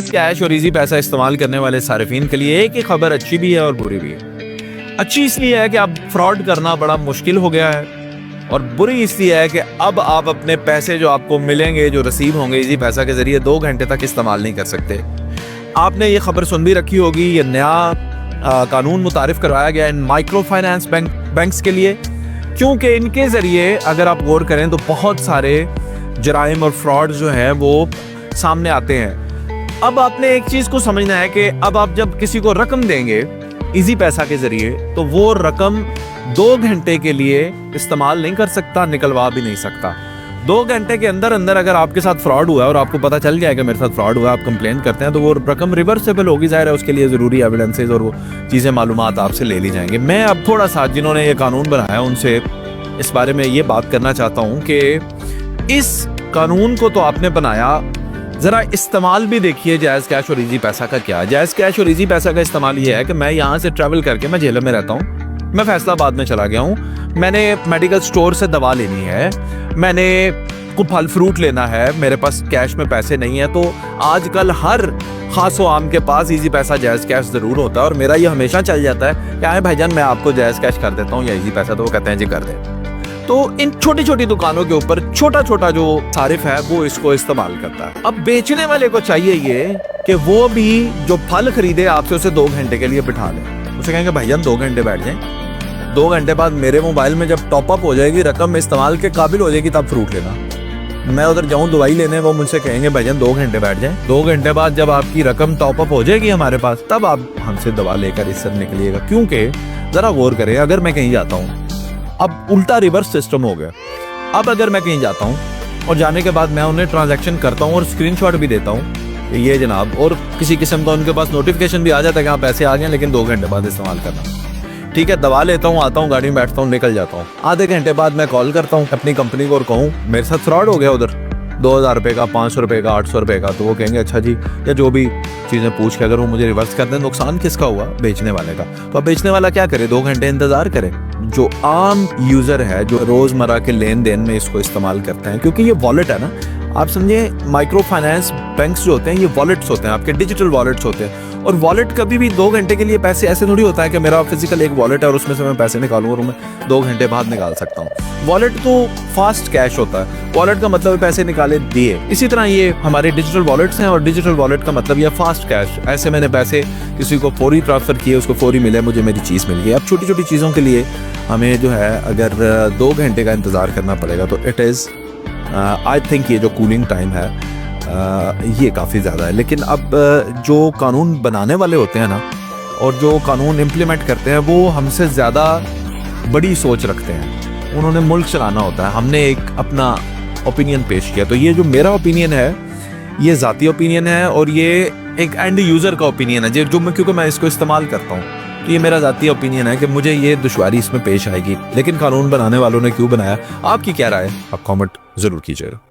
Cash और easy पैसा इस्तेमाल करने वाले सारिफीन के लिए एक ही खबर अच्छी भी है और बुरी भी है। अच्छी इसलिए है कि अब फ्रॉड करना बड़ा मुश्किल हो गया है, और बुरी इसलिए है कि अब आप अपने पैसे जो आपको मिलेंगे, जो रिसीव होंगे इजी पैसा के जरिए, 2 घंटे तक इस्तेमाल नहीं कर सकते। आपने ये खबर सुन भी रखी होगी, ये नया कानून मुतारिफ करवाया गया इन माइक्रो फाइनेंस बैंक्स के लिए, क्योंकि इनके ज़रिए अगर आप गौर करें तो बहुत सारे जराइम और फ्रॉड जो हैं वो सामने आते हैं। अब आपने एक चीज़ को समझना है कि अब आप जब किसी को रकम देंगे इजी पैसा के ज़रिए, तो वो रकम 2 घंटे के लिए इस्तेमाल नहीं कर सकता, निकलवा भी नहीं सकता। 2 घंटे के अंदर अंदर अगर आपके साथ फ्रॉड हुआ और आपको पता चल गया कि मेरे साथ फ्रॉड हुआ, आप कंप्लेन करते हैं, तो वो रकम रिवर्सेबल होगी। ज़ाहिर है उसके लिए ज़रूरी एविडेंसेस और वो चीज़ें मालूमात आपसे ले ली जाएंगी। मैं अब थोड़ा सा जिन्होंने ये कानून बनाया उनसे इस बारे में ये बात करना चाहता हूँ कि इस कानून को तो आपने बनाया, ज़रा इस्तेमाल भी देखिए जायज़ कैश और इजी पैसा का क्या है। जायज़ कैश और इजी पैसा का इस्तेमाल ये है कि मैं यहाँ से ट्रैवल करके, मैं झेलम में रहता हूँ, मैं फैसलाबाद में चला गया हूँ, मैंने मेडिकल स्टोर से दवा लेनी है, मैंने कुछ फल फ्रूट लेना है, मेरे पास कैश में पैसे नहीं है, तो आजकल हर खास व आम के पास इजी पैसा जायज़ कैश ज़रूर होता है। और मेरा ये हमेशा चल जाता है क्या है भाईजान, मैं आपको जायज़ कैश कर देता हूँ या इजी पैसा, तो वो कहते हैं जी कर दे। तो इन छोटी छोटी दुकानों के ऊपर छोटा छोटा जो सारिफ है वो इसको इस्तेमाल करता है। अब बेचने वाले को चाहिए ये कि वो भी जो फल खरीदे आपसे उसे 2 घंटे के लिए बिठा ले। उसे कहेंगे भाईजान 2 घंटे बैठ जाएं, 2 घंटे बाद मेरे मोबाइल में जब टॉपअप हो जाएगी, रकम इस्तेमाल के काबिल हो जाएगी, तब फ्रूट लेना। मैं उधर जाऊं दवाई लेने, वो मुझसे कहेंगे भाईजान 2 घंटे बैठ जाएं। 2 घंटे बाद जब आपकी रकम टॉपअप हो जाएगी हमारे पास, तब आप हमसे दवा लेकर इससे निकलिएगा। क्योंकि जरा गौर करें, अगर मैं कहीं जाता हूँ, अब उल्टा रिवर्स सिस्टम हो गया। अब अगर मैं कहीं जाता हूँ और जाने के बाद मैं उन्हें ट्रांजैक्शन करता हूँ और स्क्रीनशॉट भी देता हूँ ये जनाब, और किसी किस्म का उनके पास नोटिफिकेशन भी आ जाता है कि हाँ पैसे आ गए, लेकिन 2 घंटे बाद इस्तेमाल करना। ठीक है, दवा लेता हूँ, आता हूँ, गाड़ी में बैठता हूँ, निकल जाता हूँ। आधे घंटे बाद मैं कॉल करता हूँ अपनी कंपनी को और कहूँ मेरे साथ फ्रॉड हो गया, उधर 2000 रुपये का, 500 रुपये का, 800 रुपये का, तो वो कहेंगे अच्छा जी, या जो भी चीज़ें पूछ के अगर वो मुझे रिवर्स कर दें, नुकसान किसका हुआ? बेचने वाले का। तो अब बेचने वाला क्या करे? 2 घंटे इंतज़ार करे। जो आम यूज़र है, जो रोज़मर्रा के लेन देन में इसको इस्तेमाल करते हैं, क्योंकि ये वॉलेट है ना, आप समझे माइक्रो फाइनेंस बैंक्स जो होते हैं ये वॉलेट्स होते हैं, आपके डिजिटल वॉलेट्स होते हैं। और वॉलेट कभी भी 2 घंटे के लिए पैसे ऐसे थोड़ी होता है कि मेरा फिजिकल एक वॉलेट है और उसमें से मैं पैसे निकालूँ और मैं 2 घंटे बाद निकाल सकता हूँ। वॉलेट तो फास्ट कैश होता है, वॉलेट का मतलब है पैसे निकाले दिए। इसी तरह ये हमारे डिजिटल वॉलेट्स हैं, और डिजिटल वॉलेट का मतलब ये फास्ट कैश। ऐसे मैंने पैसे किसी को फौरी ट्रांसफ़र किए, उसको फौरी मिले, मुझे मेरी चीज़ मिल गई। अब छोटी छोटी चीज़ों के लिए हमें जो है अगर 2 घंटे का इंतज़ार करना पड़ेगा तो इट इज़ आई थिंक ये जो कूलिंग टाइम है ये काफ़ी ज़्यादा है। लेकिन अब जो कानून बनाने वाले होते हैं ना, और जो कानून इम्प्लीमेंट करते हैं, वो हमसे ज़्यादा बड़ी सोच रखते हैं। उन्होंने मुल्क चलाना होता है, हमने एक अपना ओपिनियन पेश किया। तो ये जो मेरा ओपिनियन है ये ज़ाती ओपिनियन है, और ये एक एंड यूज़र का ओपिनियन है जो मैं, क्योंकि मैं इसको इस्तेमाल करता हूँ, तो ये मेरा ज़ाती ओपिनियन है कि मुझे ये दुश्वारी इसमें पेश आएगी। लेकिन कानून बनाने वालों ने क्यों बनाया, आपकी क्या राय है? आप कमेंट ज़रूर कीजिएगा।